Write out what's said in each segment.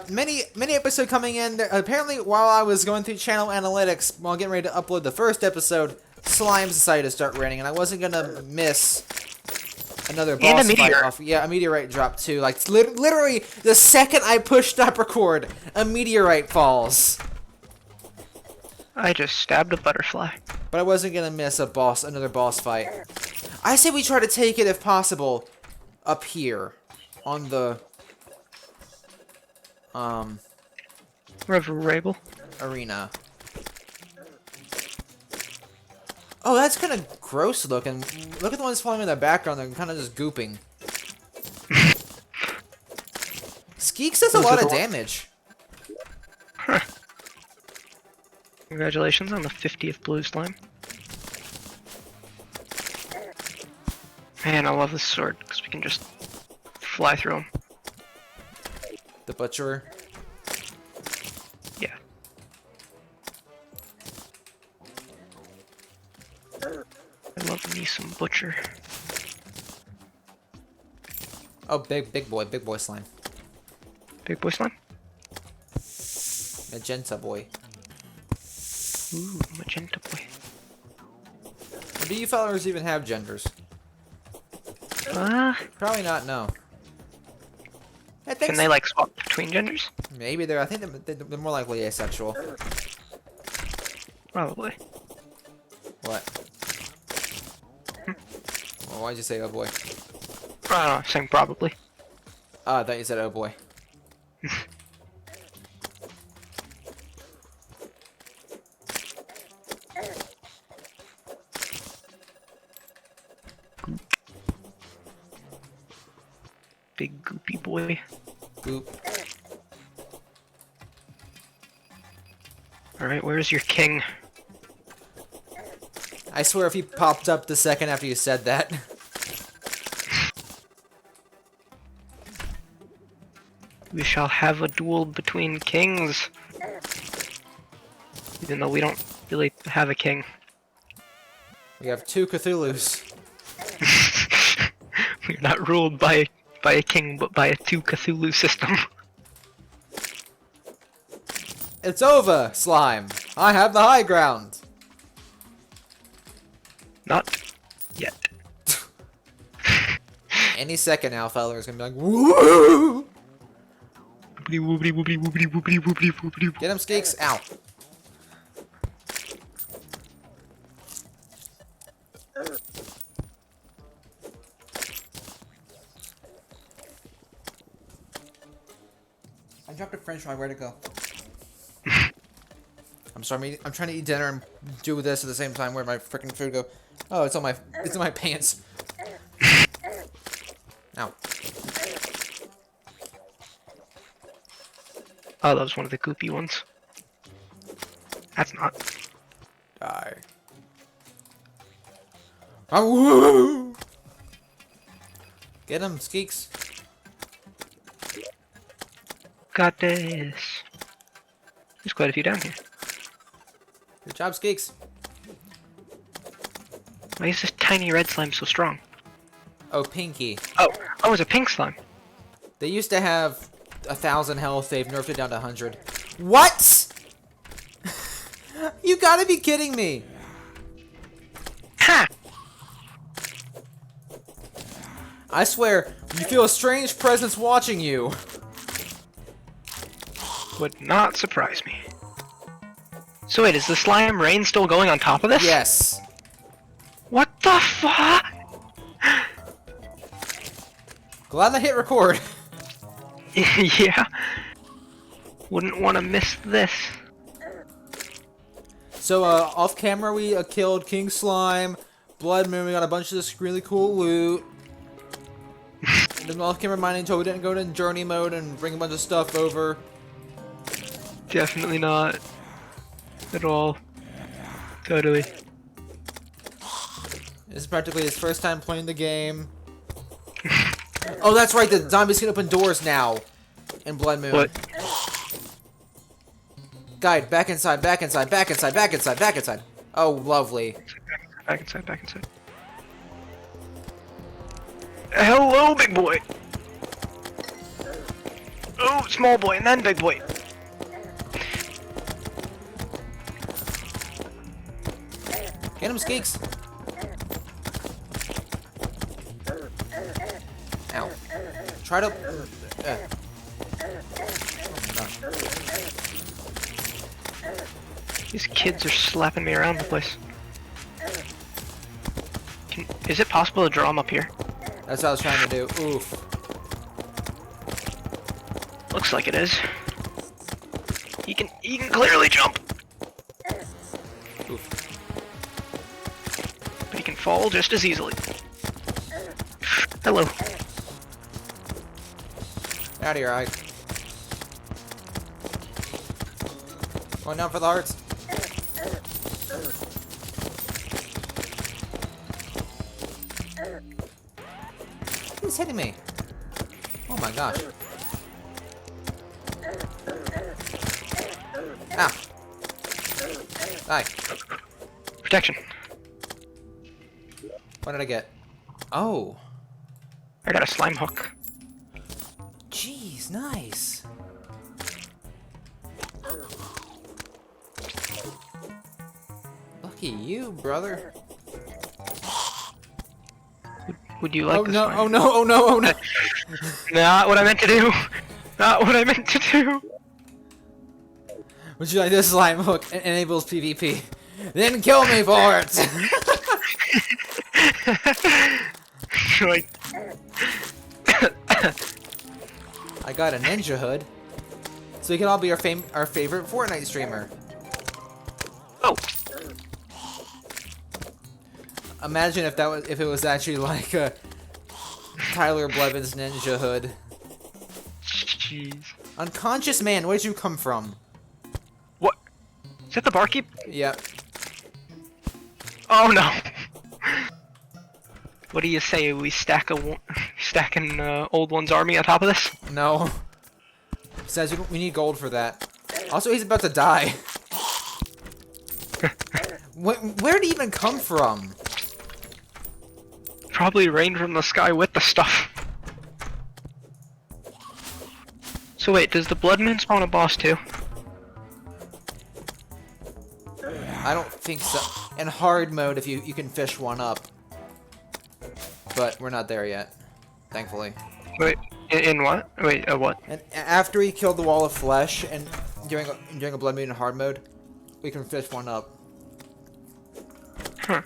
Mini episode coming in. Apparently, while I was going through channel analytics while getting ready to upload the first episode, slimes decided to start raining, and I wasn't gonna miss another And a boss fight meteor. off. Yeah, a meteorite dropped too. Like literally, the second I push stop record, a meteorite falls. I just stabbed a butterfly. But I wasn't gonna miss another boss fight. I say we try to take it if possible, up here, on the Reverable. arena. Oh, that's kind of gross looking. Look at the ones falling in the background. They're kind of just gooping. Skeeks does a lot of damage. Huh. Congratulations on the 50th blue slime. Man, I love this sword because we can just fly through them. The butcher. Yeah. I love me some butcher. Oh, big boy slime. Big boy slime. Magenta boy. Ooh, magenta boy. Or do you fellas even have genders? Probably not. No. I think Can they like swap between genders? maybe they're. I think they're more likely asexual. Probably. What? Well, why'd you say oh boy? I don't know, saying probably. I thought you said oh boy. Big goopy boy. Goop. Alright, where's your king? I swear if he popped up the second after you said that. We shall have a duel between kings. Even though we don't really have a king. We have two Cthulhu's. We're not ruled by a king, but by a two Cthulhu system. It's over, slime. I have the high ground. Not yet. Any second now, fella is gonna be like, woo! Woobly woobly woobly woobly woobly woobly woobly. Get him, Skeeks. Ow. I dropped a french fry. Where'd it go? I'm sorry. I'm trying to eat dinner and do this at the same time. Where'd my freaking food go? Oh, it's in my pants. Ow. Oh, that was one of the goopy ones. That's not. Die. Oh, woo! Get him, Skeeks. Got this. There's quite a few down here. Good job, Skeeks. Why is this tiny red slime so strong? Oh, Pinky. Oh, it's a pink slime. They used to have 1,000 health. They've nerfed it down to 100. What? You gotta be kidding me. Ha! I swear, you feel a strange presence watching you. Would not surprise me. So wait, is the slime rain still going on top of this? Yes. What the fuck? Glad I hit record. Yeah. Wouldn't want to miss this. So, off camera, we killed King Slime, Blood Moon. We got a bunch of this really cool loot. And then off camera mining until we didn't go to journey mode and bring a bunch of stuff over. Definitely not. At all. Totally. This is practically his first time playing the game. Oh, that's right, the zombies can open doors now. In Blood Moon. What? Guide, back inside, back inside, back inside, back inside, back inside. Oh, lovely. Back inside, back inside. Hello, big boy! Oh, small boy and then big boy. Get him, Skeeks. Ow. Try to... Oh, These kids are slapping me around the place. Is it possible to draw them up here? that's what I was trying to do. Oof. Looks like it is. He can clearly jump. Oof. But he can fall just as easily. Hello. Out of here, Ike. Going down for the hearts. Who's hitting me? Oh my gosh. Ah. Die. Protection. What did I get? Oh. I got a slime hook. Jeez, nice. Lucky you, brother. Would you like Oh this no, slime? oh no, oh no, oh no. Not what I meant to do. Not what I meant to do. Would you like this slime hook? It enables PvP. Then kill me for it! Like, I got a ninja hood. So we can all be our favorite Fortnite streamer. oh, Imagine if it was actually like a Tyler Blevins ninja hood. jeez. Unconscious man, where'd you come from? What? Is that the barkeep? Yep. Oh no. What do you say? We stacking old one's army on top of this? No. Says we need gold for that. Also, he's about to die. Where'd he even come from? Probably rained from the sky with the stuff. So wait, does the blood moon spawn a boss too? I don't think so. In hard mode, if you can fish one up. But we're not there yet, thankfully. Wait, in what? Wait, what? And after we killed the wall of flesh and during a blood moon in hard mode, we can fish one up. Huh.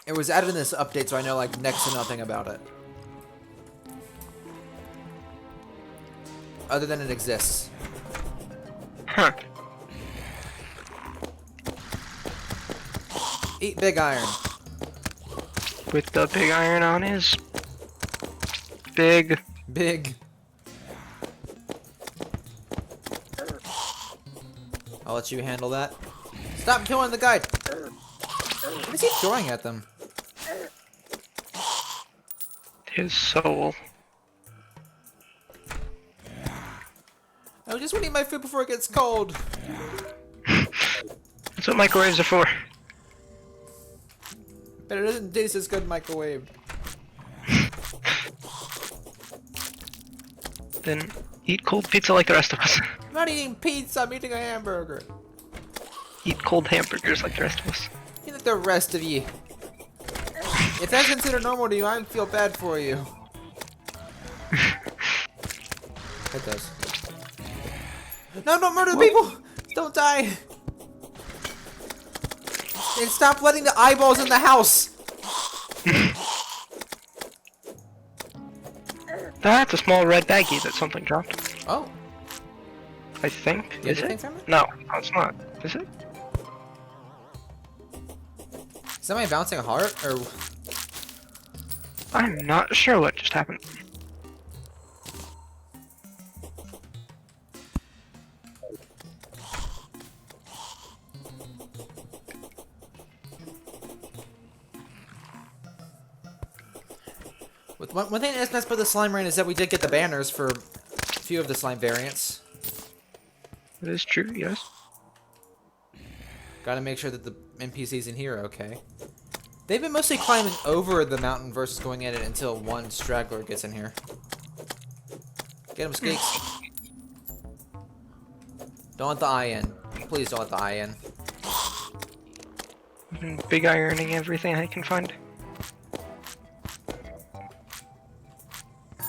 It was added in this update, so I know like next to nothing about it. Other than it exists. Huh. Eat big iron. With the big iron on his big. Big. I'll let you handle that. Stop killing the guy! What is he throwing at them? His soul. I just want to eat my food before it gets cold. That's what microwaves are for. But it doesn't taste as good microwave. Then eat cold pizza like the rest of us. I'm not eating pizza, I'm eating a hamburger. Eat cold hamburgers like the rest of us. Eat like the rest of you. If that's considered normal to you, I feel bad for you. It does. No, don't murder the people! Don't die! And stop letting the eyeballs in the house! That's a small red baggie that something dropped. Oh. I think. You Is have it? anything from it? No, it's not. Is it? Is somebody bouncing a heart? Or... I'm not sure what just happened. One thing that's nice about the slime rain is that we did get the banners for a few of the slime variants. It is true, yes. Gotta make sure that the NPCs in here are okay. They've been mostly climbing over the mountain versus going in it until one straggler gets in here. Get him, Skeeks. Don't let the eye in. Please don't let the eye in. Big ironing everything I can find.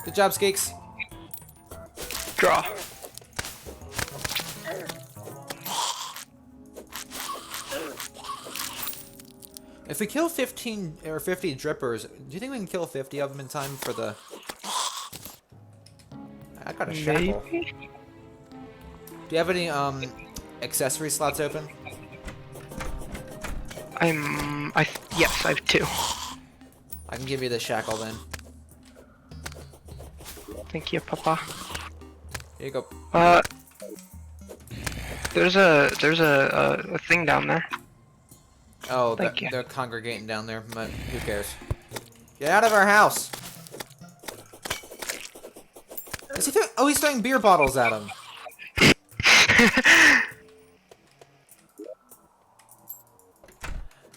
Good job, Skeeks. Draw. If we kill 15 or 50 drippers, do you think we can kill 50 of them in time for the... I got a shackle. Maybe? Do you have any accessory slots open? Yes, I have 2. I can give you the shackle then. Thank you, Papa. Here you go. There's a thing down there. Oh, Thank you. they're congregating down there, but who cares? Get out of our house! Is he oh, he's throwing beer bottles at him.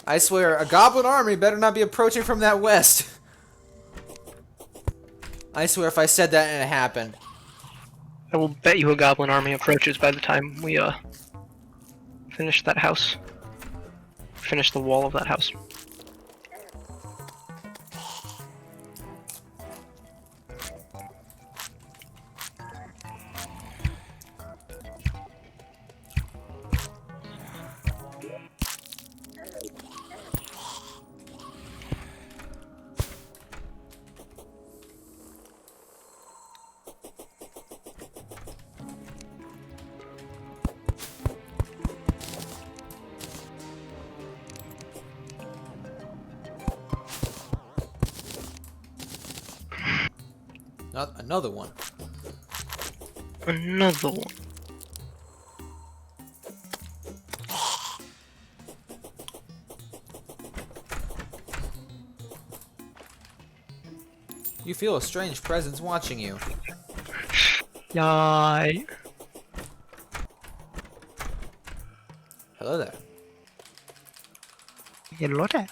I swear, a goblin army better not be approaching from that west. I swear, if I said that and it happened. I will bet you a goblin army approaches by the time we finish that house. Finish the wall of that house. Not another one. Another one. You feel a strange presence watching you. Yay. Hello there. Hello there.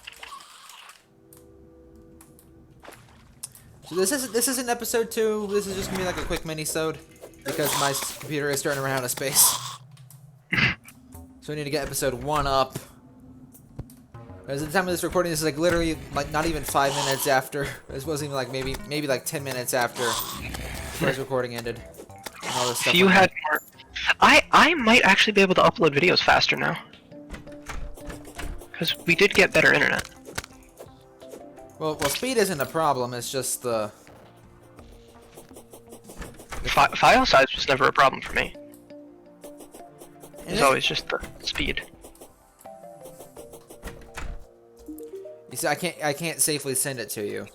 So this isn't episode 2. This is just gonna be like a quick mini-sode because my computer is starting to run out of space. So we need to get episode 1 up. As at the time of this recording, this is like literally like not even 5 minutes after. This wasn't even like maybe like 10 minutes after first recording ended. And all this stuff. If you had more, I might actually be able to upload videos faster now. Because we did get better internet. Well, speed isn't a problem. It's just the File size was never a problem for me. It's it- always just the speed. You see, I can't safely send it to you.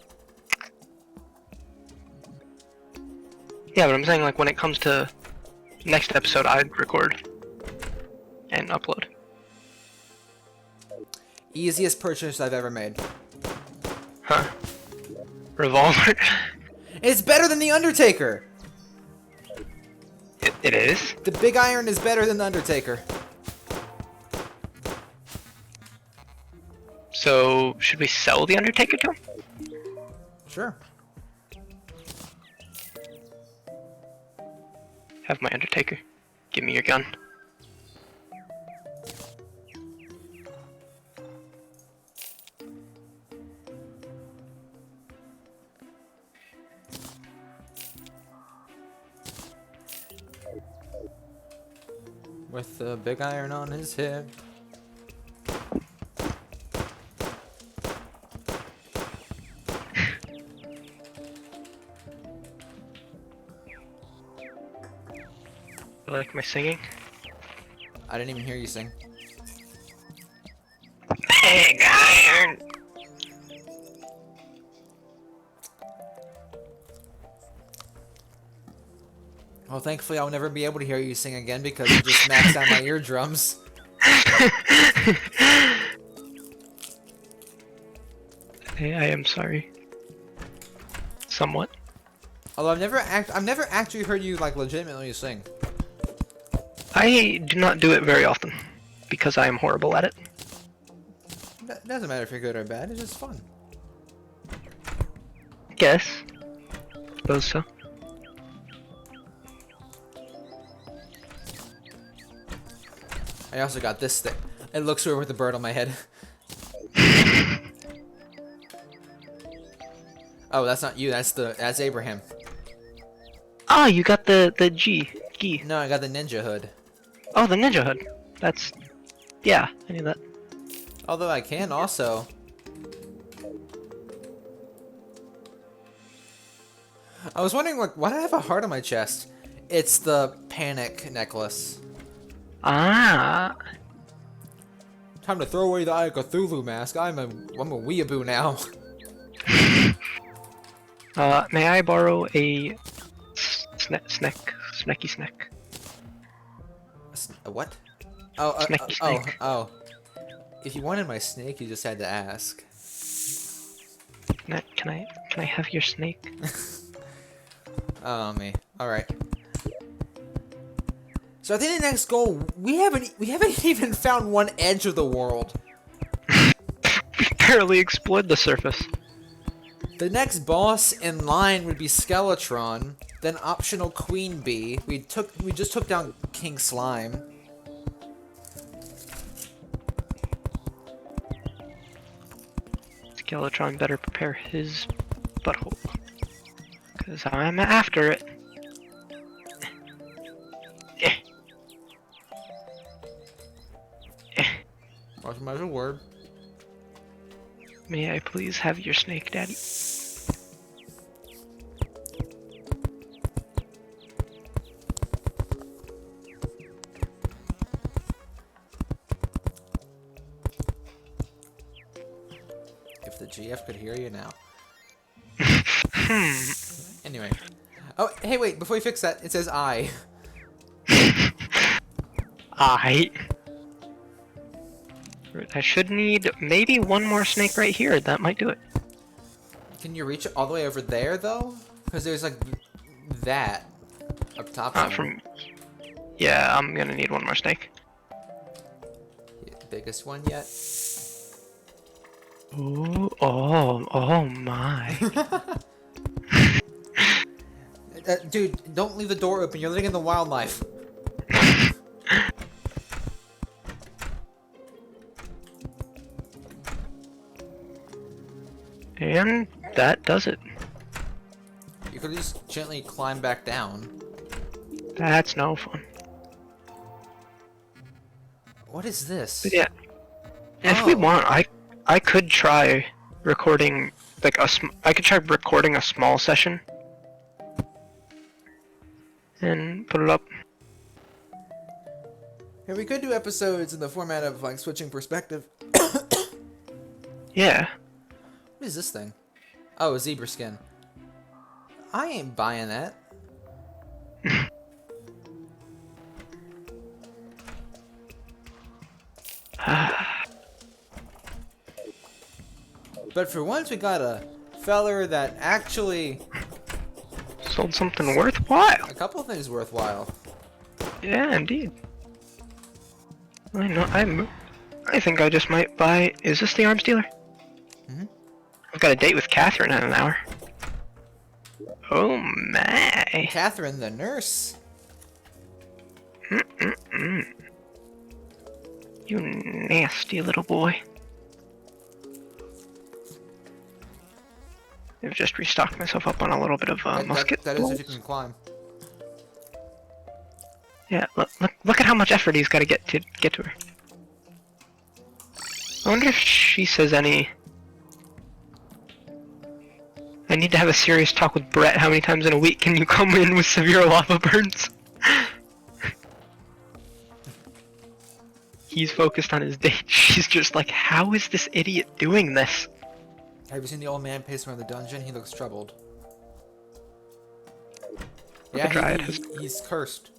Yeah, but I'm saying like when it comes to next episode, I'd record and upload. Easiest purchase I've ever made. Huh? Revolver? It's better than the Undertaker. It is? The big iron is better than the Undertaker. So, should we sell the Undertaker to him? Sure. Have my Undertaker. Give me your gun. With the big iron on his hip. You like my singing? I didn't even hear you sing. Big iron! Well, thankfully I'll never be able to hear you sing again because you just maxed out my eardrums. Hey, I am sorry. Somewhat. Although I've never actually heard you like legitimately sing. I do not do it very often because I am horrible at it. It doesn't matter if you're good or bad. It's just fun. Guess. Suppose so. I also got this thing. It looks weird with the bird on my head. Oh, that's not you. That's Abraham. Oh, you got the G. No, I got the ninja hood. Oh, the ninja hood. That's... Yeah, I knew that. Although I can also... I was wondering, like, why do I have a heart on my chest? It's the panic necklace. Ah. Time to throw away the Eye of Cthulhu mask. I'm a weeaboo now. May I borrow a snacky snack? A what? Oh, Snacky snake. oh. If you wanted my snake, you just had to ask. Can I have your snake? Oh me. All right. So I think the next goal we haven't even found one edge of the world. We barely explored the surface. The next boss in line would be Skeletron, then optional Queen Bee. We just took down King Slime. Skeletron better prepare his butthole. Cause I'm after it. Watch my word. May I please have your snake, Daddy? If the GF could hear you now. Anyway. Oh, hey, wait, before you fix that, it says I. I should need maybe one more snake right here. That might do it. Can you reach it all the way over there, though? Because there's, like, that up top. Yeah, I'm gonna need one more snake. Biggest one yet? Ooh, oh my. Dude, don't leave the door open. You're letting in the wildlife. And that does it. You could just gently climb back down. That's no fun. What is this? But yeah, if we want, I could try recording like I could try recording a small session and put it up. Yeah, we could do episodes in the format of like switching perspective. Yeah. What is this thing? Oh, a zebra skin. I ain't buying that. But for once, we got a feller that actually Sold something worthwhile. a couple things worthwhile. Yeah, indeed. I know. I think I just might buy. Is this the arms dealer? Mhm. I've got a date with Catherine in an hour. Oh my! Catherine, the nurse. You nasty little boy. I've just restocked myself up on a little bit of musket. That is if you bullets. can climb. Yeah, look at how much effort he's got to get to her. I wonder if she says any. I need to have a serious talk with Brett. How many times in a week can you come in with severe lava burns? He's focused on his date. She's just like, how is this idiot doing this? Have you seen the old man pacing around the dungeon? He looks troubled. Look at Dryad. He's cursed.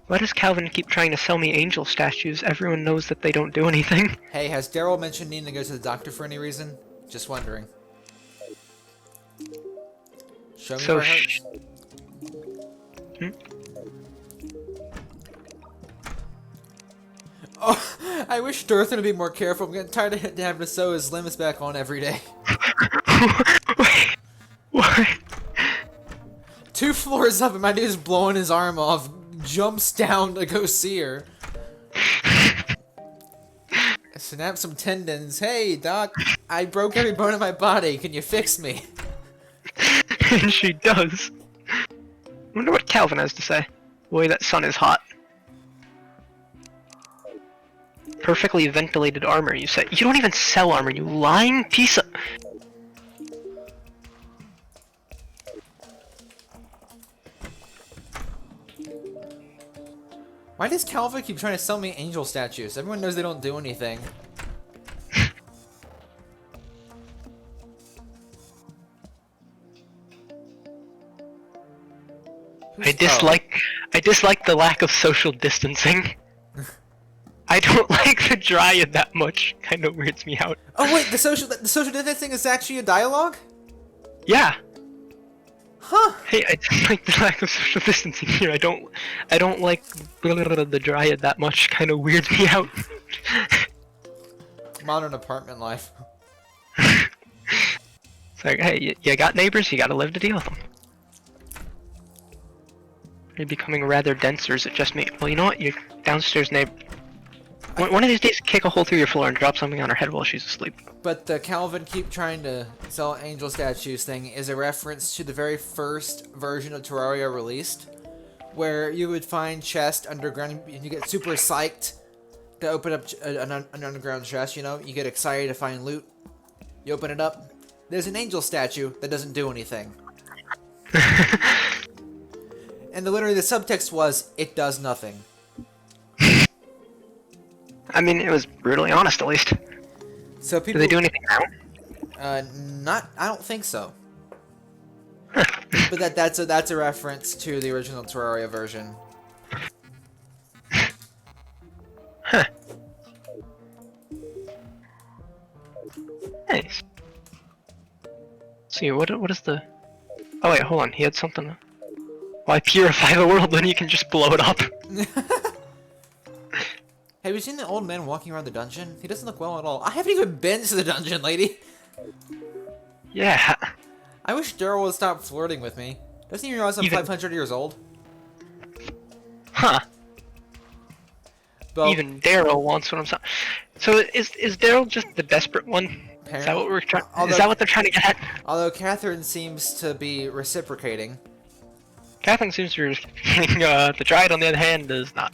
Why does Calvin keep trying to sell me angel statues? Everyone knows that they don't do anything. Hey, has Daryl mentioned needing to go to the doctor for any reason? Just wondering. Show me where it hurts. Oh, I wish Dirthan would be more careful. I'm getting tired of having to sew his limbs back on every day. Wait, what? 2 floors up and my dude's blowing his arm off, jumps down to go see her. Snap some tendons. Hey, doc, I broke every bone in my body. Can you fix me? And she does. I wonder what Calvin has to say. Boy, that sun is hot. Perfectly ventilated armor, you say. You don't even sell armor, you lying piece of... Why does Calvin keep trying to sell me angel statues? Everyone knows they don't do anything. I dislike the lack of social distancing. I don't like the Dryad that much. Kind of weirds me out. Oh wait, the social distancing is actually a dialogue? Yeah. Huh. Hey, I just like the lack of social distancing here. I don't like the Dryad that much. Kind of weirds me out. Modern apartment life. It's like, hey, you got neighbors, you gotta live to deal with them. You're becoming rather dense, or is it just me? Well, you know what? Your downstairs neighbor... One of these days, kick a hole through your floor and drop something on her head while she's asleep. But the Calvin keep trying to sell angel statues thing is a reference to the very first version of Terraria released, where you would find chests underground and you get super psyched to open up an underground chest, you know? You get excited to find loot. You open it up. There's an angel statue that doesn't do anything. And literally the subtext was, it does nothing. I mean, it was brutally honest, at least. So people... Do they do anything now? I don't think so. But that's a reference to the original Terraria version. Huh. Nice. Let's see, what is the... Oh wait, hold on, he had something... Why purify the world when you can just blow it up? Have you seen the old man walking around the dungeon? He doesn't look well at all. I haven't even been to the dungeon, lady! Yeah. I wish Daryl would stop flirting with me. Doesn't he realize I'm 500 years old? Huh. But Even Daryl wants what I'm saying. So is Daryl just the desperate one? Is that what we're trying? Is that what they're trying to get at? Although Catherine seems to be reciprocating. Catherine seems to be the Dryad, on the other hand, does not.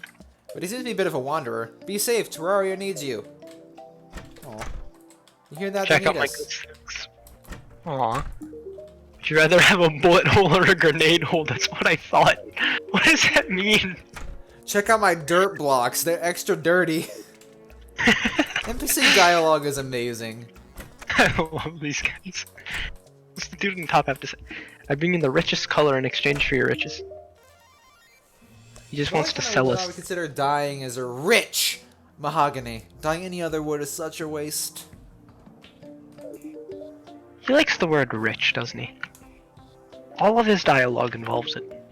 But he seems to be a bit of a wanderer. Be safe, Terraria needs you. Aw. You hear that? Check They out need my us. good sticks. Aw. Would you rather have a bullet hole or a grenade hole? That's what I thought. What does that mean? Check out my dirt blocks. They're extra dirty. NPC dialogue is amazing. I love these guys. What's the dude in the top have to say? I bring you the richest color in exchange for your riches. He just wants to sell us. I would consider dying as a rich mahogany. Dying any other wood is such a waste. He likes the word rich, doesn't he? All of his dialogue involves it.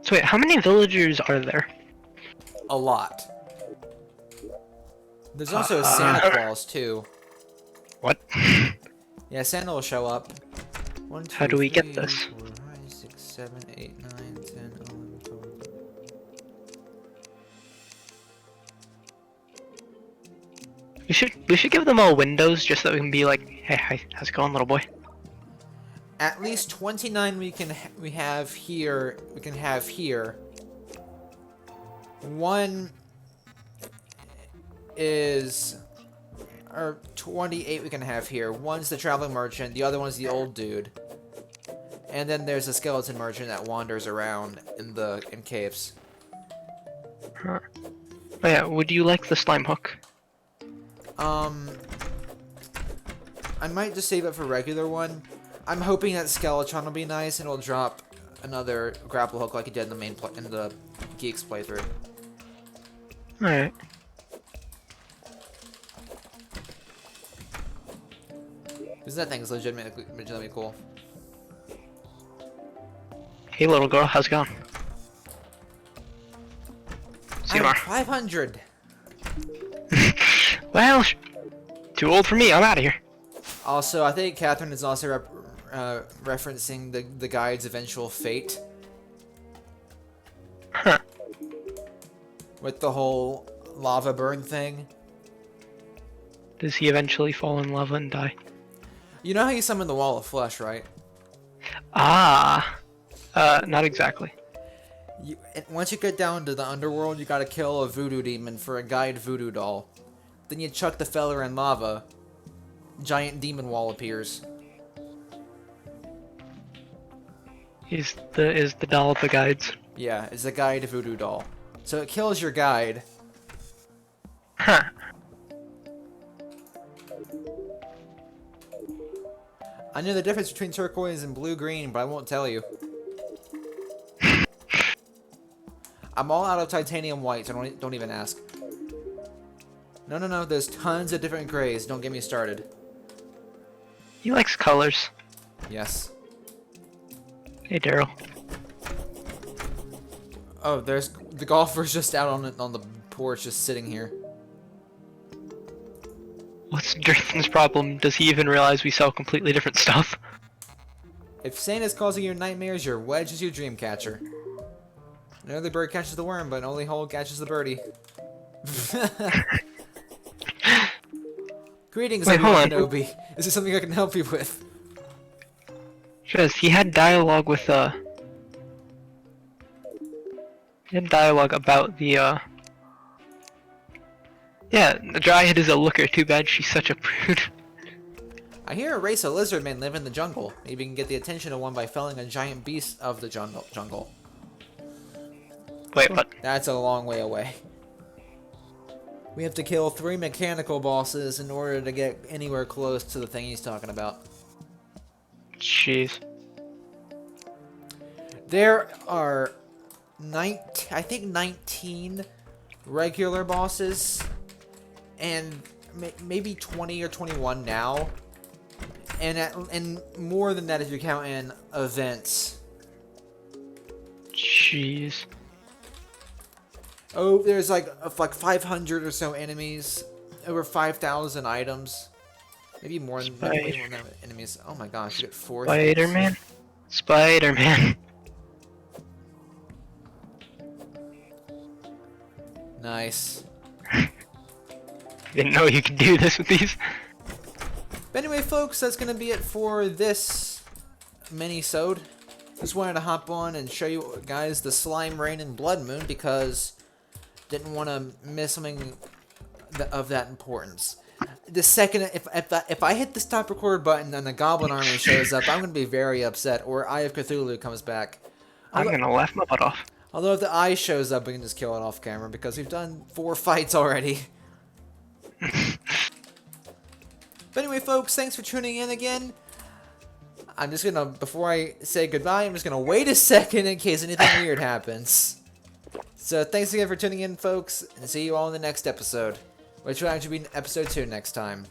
So wait, how many villagers are there? A lot. There's also Santa Claus too. What? Yeah, Santa will show up. 1, 2, How do we get 3, this? 4, 5, 6, 7, 8, 9, 10, 11, 12. We should give them all windows just so we can be like, hey, hi, how's it going, little boy? At least 29 we have here. We can have here. One is, or 28 we can have here. One's the traveling merchant. The other one's the old dude. And then there's a skeleton merchant that wanders around in caves. Huh. Oh yeah, would you like the slime hook? I might just save it for regular one. I'm hoping that Skeletron will be nice and it'll drop another grapple hook like it did in the Geeks playthrough. Alright. Because that thing's legitimately cool. Hey, little girl, how's it going? See you I'm tomorrow. 500. Well, too old for me. I'm out of here. Also, I think Catherine is also referencing the guide's eventual fate Huh. with the whole lava burn thing. Does he eventually fall in lava and die? You know how you summon the wall of flesh, right? Ah. Not exactly. Once you get down to the underworld, you gotta kill a voodoo demon for a guide voodoo doll. Then you chuck the feller in lava. Giant demon wall appears. Is the doll of the guides? Yeah, it's a guide voodoo doll. So it kills your guide. Huh. I know the difference between turquoise and blue-green, but I won't tell you. I'm all out of titanium white, so don't even ask. No, there's tons of different grays. Don't get me started. He likes colors. Yes. Hey, Daryl. Oh, there's the golfer's just out on the porch, just sitting here. What's Drathan's problem? Does he even realize we sell completely different stuff? If Santa's causing you nightmares, your wedge is your dream catcher. No, the bird catches the worm, but only hole catches the birdie. Greetings, Wait, hold on. Kenobi. Is there something I can help you with? Trez, he had dialogue with he had dialogue about the yeah, the dryad is a looker. Too bad she's such a prude. I hear a race of lizardmen live in the jungle. Maybe you can get the attention of one by felling a giant beast of the jungle. Wait, what? That's a long way away. We have to kill 3 mechanical bosses in order to get anywhere close to the thing he's talking about. Jeez. There are 19 regular bosses, and maybe 20 or 21 now, and more than that if you count in events. Jeez. Oh, there's like 500 or so enemies, over 5,000 items, maybe more than that enemies. Oh my gosh, you get 4 Spider-Man. Spider-Man. Nice. Didn't know you could do this with these. But anyway, folks, that's gonna be it for this mini-sode. Just wanted to hop on and show you guys the slime rain and blood moon because didn't want to miss something of that importance. The second, if I hit the stop record button and the Goblin Army shows up, I'm gonna be very upset. Or Eye of Cthulhu comes back. I'm gonna laugh my butt off. Although if the eye shows up, we can just kill it off camera because we've done 4 fights already. But anyway, folks, thanks for tuning in again. I'm just gonna, before I say goodbye, I'm just gonna wait a second in case anything weird happens. So thanks again for tuning in, folks, and see you all in the next episode, which will actually be episode 2 next time.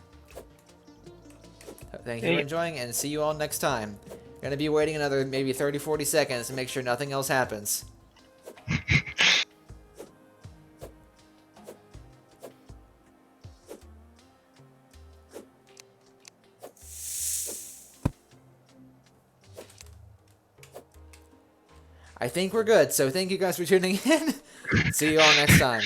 Thank you for enjoying, and see you all next time. Gonna be waiting another maybe 30-40 seconds to make sure nothing else happens. I think we're good, so thank you guys for tuning in. See you all next time.